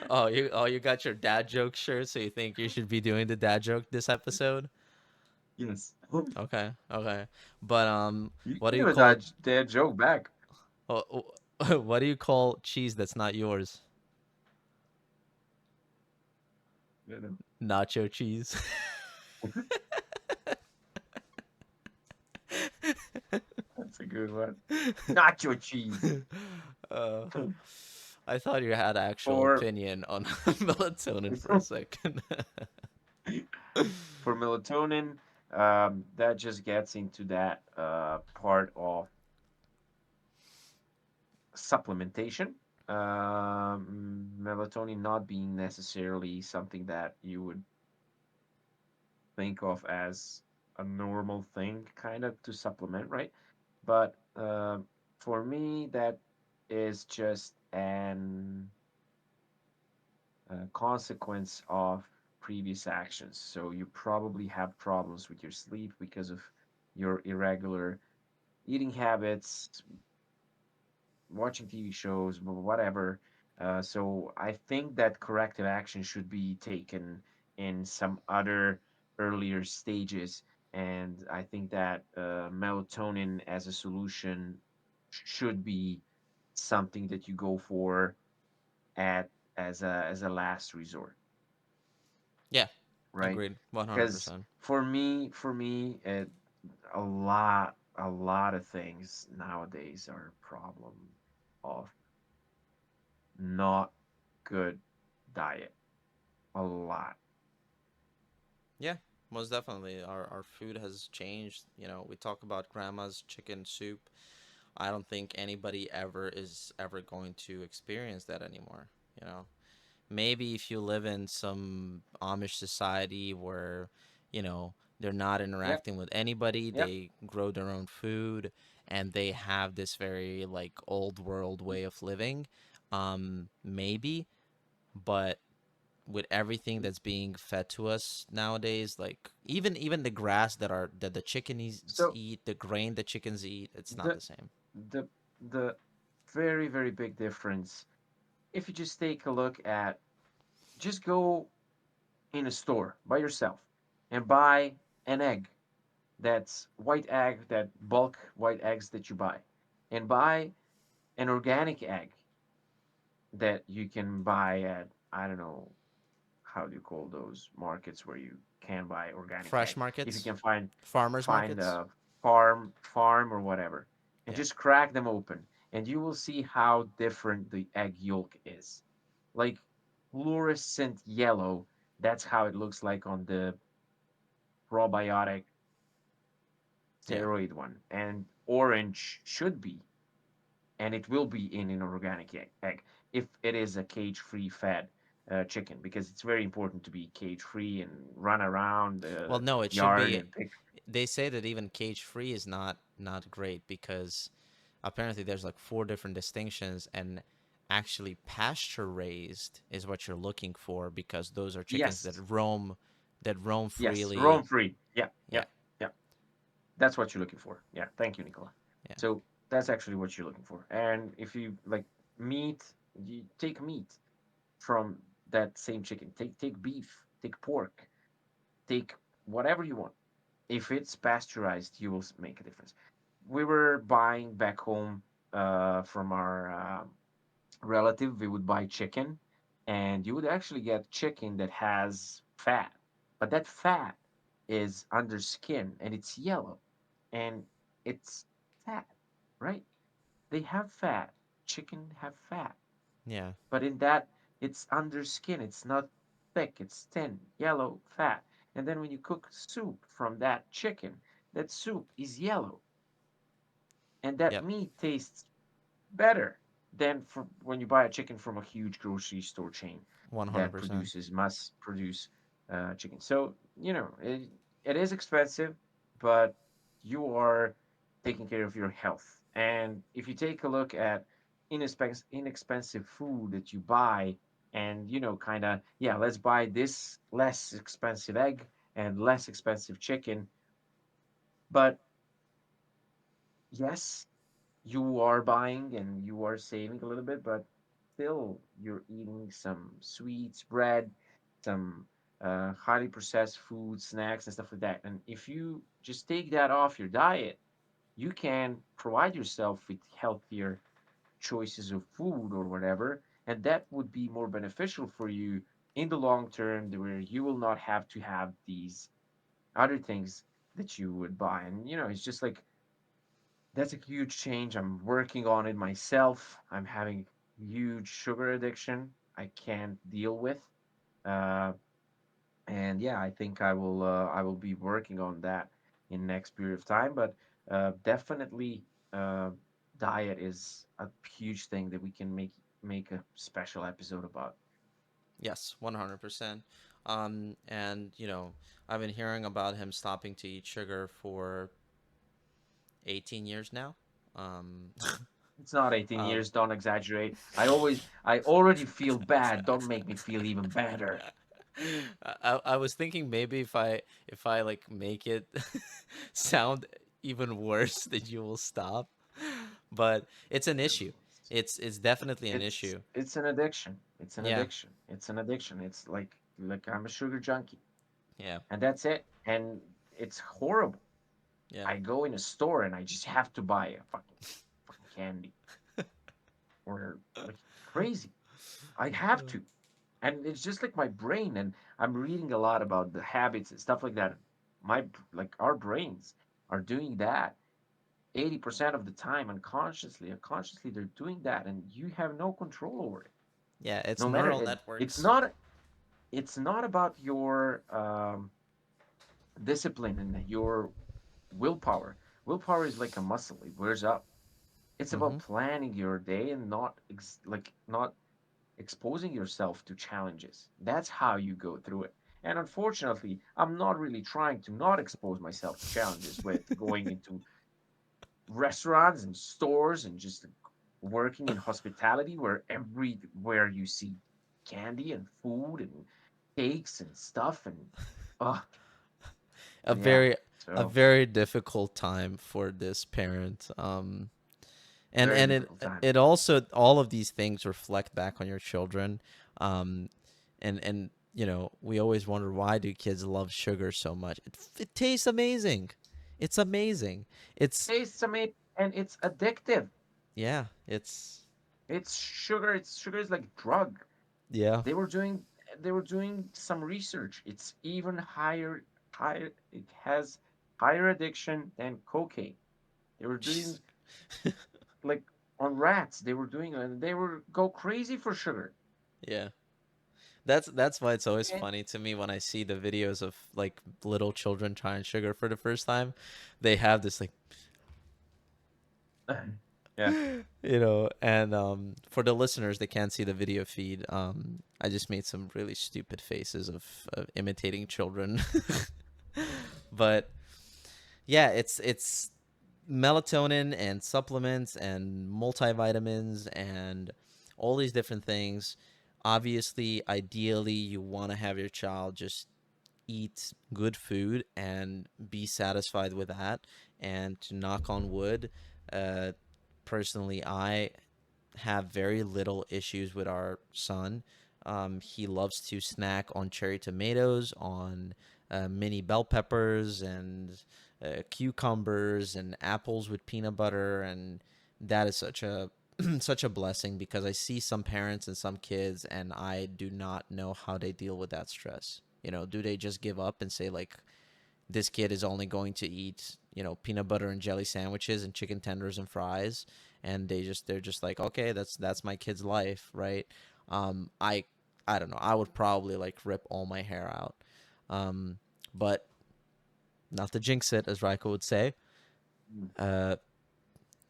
Oh, you got your dad joke shirt, so you think you should be doing the dad joke this episode? Yes. Okay, okay. But You what can do give you a call dad joke back. what do you call cheese that's not yours? You know. Nacho cheese. That's a good one. Nacho cheese. uh, I thought you had actual For opinion on melatonin for a second. for melatonin, that just gets into that part of supplementation. Melatonin not being necessarily something that you would think of as a normal thing, kind of to supplement, right? But for me, that is just an consequence of previous actions. So you probably have problems with your sleep because of your irregular eating habits, watching TV shows, whatever. So I think that corrective action should be taken in some other earlier stages, and I think that melatonin as a solution should be something that you go for at as a last resort, Yeah, right? agreed, Because 100%. for me, a lot of things nowadays are a problem of not good diet. A lot. Yeah, most definitely. Our food has changed. We talk about grandma's chicken soup. I don't think anybody ever is ever going to experience that anymore. You know, maybe if you live in some Amish society where, they're not Yep. interacting with anybody, Yep. they grow their own food, and they have this very like old world way of living. Maybe, but with everything that's being fed to us nowadays, like even the grass that the chickens So eat, the grain the chickens eat, it's not the the same. the the very, very big difference, if you just take a look at, just go in a store by yourself and buy an egg, that's white egg, that bulk white eggs that you buy, and buy an organic egg that you can buy at, I don't know, how do you call those markets where you can buy organic Fresh egg? If you markets, can find farmers find markets. a farm or whatever, and Yeah, just crack them open, and you will see how different the egg yolk is. Like fluorescent yellow, that's how it looks like on the probiotic yeah. steroid one, and orange should be, and it will be in an organic egg if it is a cage-free fed chicken, because it's very important to be cage-free and run around Well, the no, it should yard be. and pick. They say that even cage free is not great because apparently there's like four different distinctions, and actually pasture raised is what you're looking for because those are chickens Yes, that roam yes, freely. roam free. Yeah, Yeah, yeah, yeah. That's what you're looking for. Yeah, thank you, Nicola. yeah, So that's actually what you're looking for. And if you like meat, you take meat from that same chicken. Take beef, take pork, take whatever you want. If it's pasteurized, you will make a difference. We were buying back home from our relative. We would buy chicken, and you would actually get chicken that has fat, but that fat is under skin and it's yellow, and it's fat, right? They have fat. Chicken have fat, yeah, but in that, it's under skin. It's not thick. It's thin, yellow, fat. And then when you cook soup from that chicken, that soup is yellow, and that yep, meat tastes better than for when you buy a chicken from a huge grocery store chain one hundred that percent. must produce chicken. So it is expensive, but you are taking care of your health. And if you take a look at inexpensive food that you buy, and kind of, yeah, let's buy this less expensive egg and less expensive chicken, but yes, you are buying and you are saving a little bit, but still you're eating some sweets, bread, some highly processed food, snacks, and stuff like that. And if you just take that off your diet, you can provide yourself with healthier choices of food or whatever, and that would be more beneficial for you in the long term, where you will not have to have these other things that you would buy. And it's just like that's a huge change. I'm working on it myself. I'm having huge sugar addiction I can't deal with. Uh, and yeah, I think I will be working on that in next period of time. But definitely, uh, diet is a huge thing that we can make a special episode about. Yes, 100%. And I've been hearing about him stopping to eat sugar for 18 years now. Um, It's not 18 um, years. Don't exaggerate. I already feel bad. Don't make me feel even better. I was thinking maybe if I like make it sound even worse, that you will stop. But it's an issue. It's definitely an issue. It's an addiction. It's an Yeah, addiction. It's an addiction. It's like I'm a sugar junkie, yeah, and that's it. And it's horrible. yeah. I go in a store and I just have to buy a fucking candy or like crazy. I have to. And it's just like my brain, and I'm reading a lot about the habits and stuff like that. Like our brains are doing that 80% of the time unconsciously. Unconsciously they're doing that, and you have no control over it. Yeah, it's No matter neural it, networks. it's not about your discipline and your willpower. Willpower is like a muscle, it wears out. It's about Mm-hmm. planning your day and not exposing yourself to challenges. That's how you go through it. And unfortunately, I'm not really trying to not expose myself to challenges with going into restaurants and stores and just working in hospitality where everywhere you see candy and food and cakes and stuff and oh a yeah. very a So very difficult time for this parent. And very and difficult it time. it also, all of these things reflect back on your children. um and we always wonder, why do kids love sugar so much? It tastes amazing. It's amazing. It's Tastes amazing and it's addictive. Yeah, it's It's sugar. It's sugar is like drug. yeah. They were doing they were doing some research. It's even higher it has higher addiction than cocaine. They were doing Jeez. like on rats. They were doing and they were go crazy for sugar. Yeah. That's why it's always And funny to me when I see the videos of like little children trying sugar for the first time. They have this like yeah, and for the listeners, they can't see the video feed. I just made some really stupid faces of imitating children. But yeah, it's melatonin and supplements and multivitamins and all these different things. Obviously, ideally, you want to have your child just eat good food and be satisfied with that. And to knock on wood, uh, personally, I have very little issues with our son. He loves to snack on cherry tomatoes, on mini bell peppers, and cucumbers, and apples with peanut butter, and that is such a such a blessing, because I see some parents and some kids, and I do not know how they deal with that stress. Do they just give up and say, like, this kid is only going to eat peanut butter and jelly sandwiches and chicken tenders and fries, and they're just like, okay, that's my kid's life, right? I don't know, I would probably like rip all my hair out. But not to jinx it, as Rajko would say. uh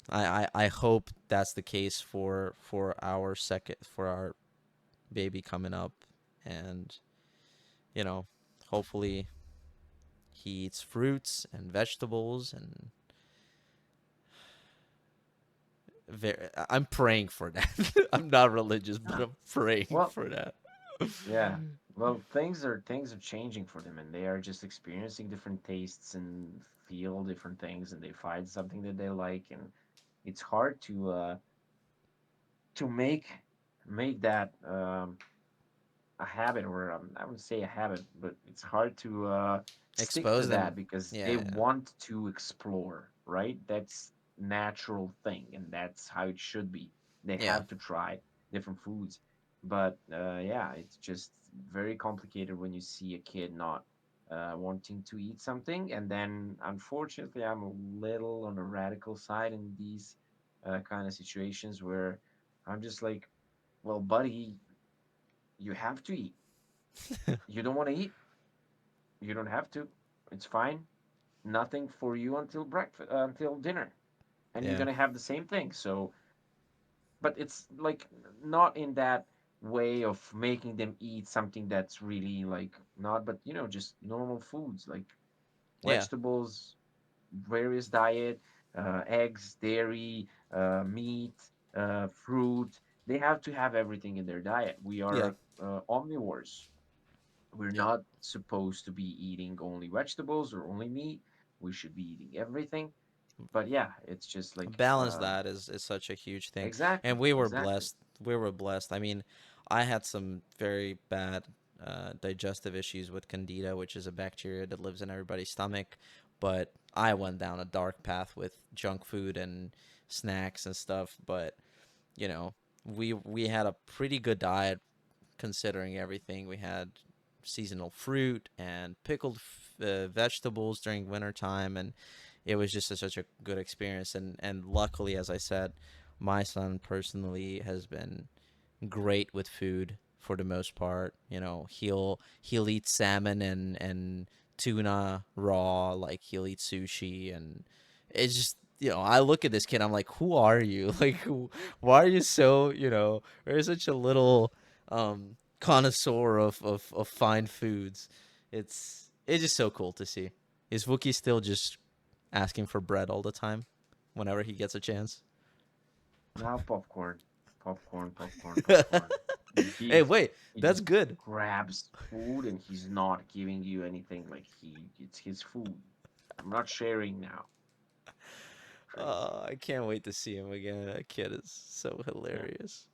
I hope that's the case for our baby coming up. And hopefully he eats fruits and vegetables, and I'm praying for that. I'm not religious, but yeah. I'm praying Well, for that. yeah. Well, things are changing for them, and they are just experiencing different tastes and feel different things, and they find something that they like, and it's hard to make that a habit, or I wouldn't say a habit, but it's hard to stick to Expose that them. because they Yeah, want to explore, right? That's natural thing, and that's how it should be. They yeah, have to try different foods. But yeah, it's just very complicated when you see a kid not wanting to eat something. And then, unfortunately, I'm a little on the radical side in these kind of situations where I'm just like, well, buddy, you have to eat. You don't want to eat, you don't have to. It's fine. Nothing for you until breakfast, until dinner, and you're Yeah. gonna have the same thing. So, but it's like not in that way of making them eat something that's really like not, but just normal foods like Yeah. vegetables, various diet, eggs, dairy, meat, fruit. They have to have everything in their diet. We Yeah. are omnivores. We're Yeah. not supposed to be eating only vegetables or only meat. We should be eating everything. But yeah, it's just like Balance that is such a huge thing, and exactly, we were exactly. blessed. We were blessed. I mean, I had some very bad digestive issues with candida, which is a bacteria that lives in everybody's stomach. But I went down a dark path with junk food and snacks and stuff. But you know, we had a pretty good diet considering everything. We had seasonal fruit and pickled vegetables during wintertime, and it was just such a good experience. And luckily, as I said, my son personally has been great with food for the most part. He'll eat salmon and tuna raw, like he'll eat sushi, and it's just I look at this kid, I'm like, who are you? Like, why are you so you're such a little connoisseur of fine foods. It's just so cool to see. Is Wookie still just asking for bread all the time, whenever he gets a chance? Now popcorn, popcorn, popcorn, popcorn. Hey, He's wait, he that's just good. grabs food and he's not giving you anything. Like it's his food. I'm not sharing now. Crazy. I can't wait to see him again. That kid is so Yeah, hilarious.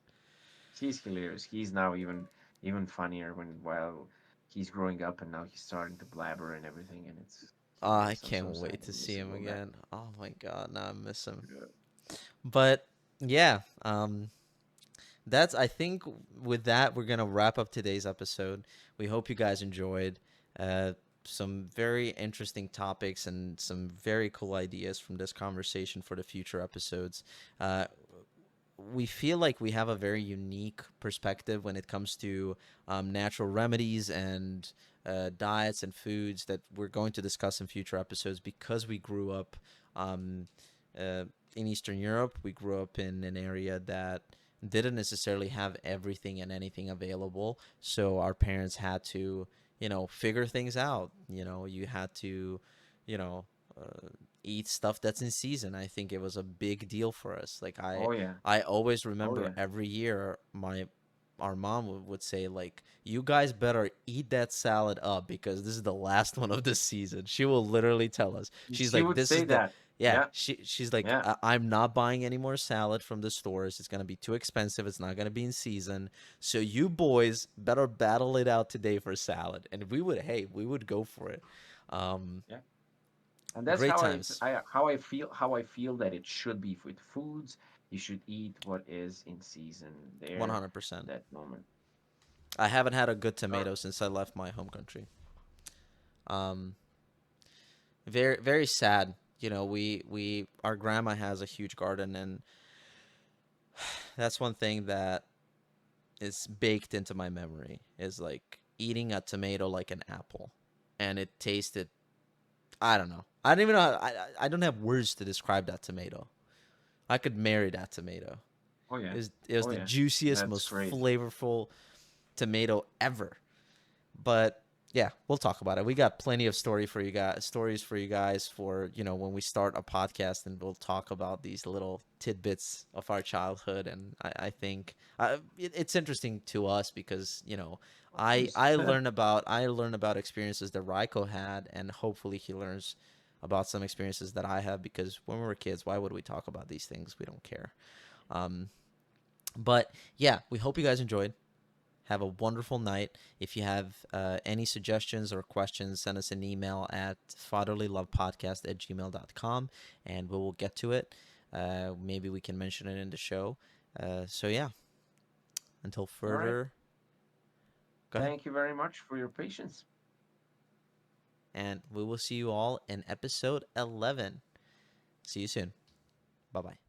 he's hilarious. He's now even funnier when while he's growing up and now he's starting to blabber and everything. And it's I hilarious. I'm can't so sad wait that to I'm see missing him all that. again. Oh my god, now I miss him. Yeah. But yeah, that's I think with that we're gonna wrap up today's episode. We hope you guys enjoyed. Uh, some very interesting topics and some very cool ideas from this conversation for the future episodes. Uh, we feel like we have a very unique perspective when it comes to natural remedies and diets and foods that we're going to discuss in future episodes because we grew up um, uh, in Eastern Europe. We grew up in an area that didn't necessarily have everything and anything available. So our parents had to, figure things out. You had to, you know, uh, eat stuff that's in season. I think it was a big deal for us. Like I, Oh yeah. I always Oh remember yeah. every year our mom would say like, you guys better eat that salad up because this is the last one of the season. She will literally tell us. She's She like, would this say is the that. yeah, Yeah. she's like, Yeah. I'm not buying any more salad from the stores. It's gonna be too expensive. It's not gonna be in season. So you boys better battle it out today for salad. And we would go for it. Um, Yeah. And that's Great how times. how I feel that it should be with foods. You should eat what is in season there 100%. that moment. I haven't had a good All right. tomato since I left my home country. Um, Very very sad. We our grandma has a huge garden, and that's one thing that is baked into my memory is like eating a tomato like an apple, and it tasted. I don't know. I don't even know. I don't have words to describe that tomato. I could marry that tomato. Oh It yeah. was it was Oh the yeah. juiciest, That's most great. flavorful tomato ever. But yeah, we'll talk about it. We got plenty of stories for you guys for when we start a podcast, and we'll talk about these little tidbits of our childhood. And I think it's interesting to us because Of course. I learn about experiences that Rajko had, and hopefully he learns about some experiences that I have because when we were kids, why would we talk about these things? We don't care. Um, but yeah, we hope you guys enjoyed. Have a wonderful night. If you have any suggestions or questions, send us an email at fatherlylovepodcast@gmail.com and we will get to it. Maybe we can mention it in the show. So, yeah, Until All right. further, go ahead. Thank you very much for your patience. And we will see you all in episode 11. See you soon. Bye bye.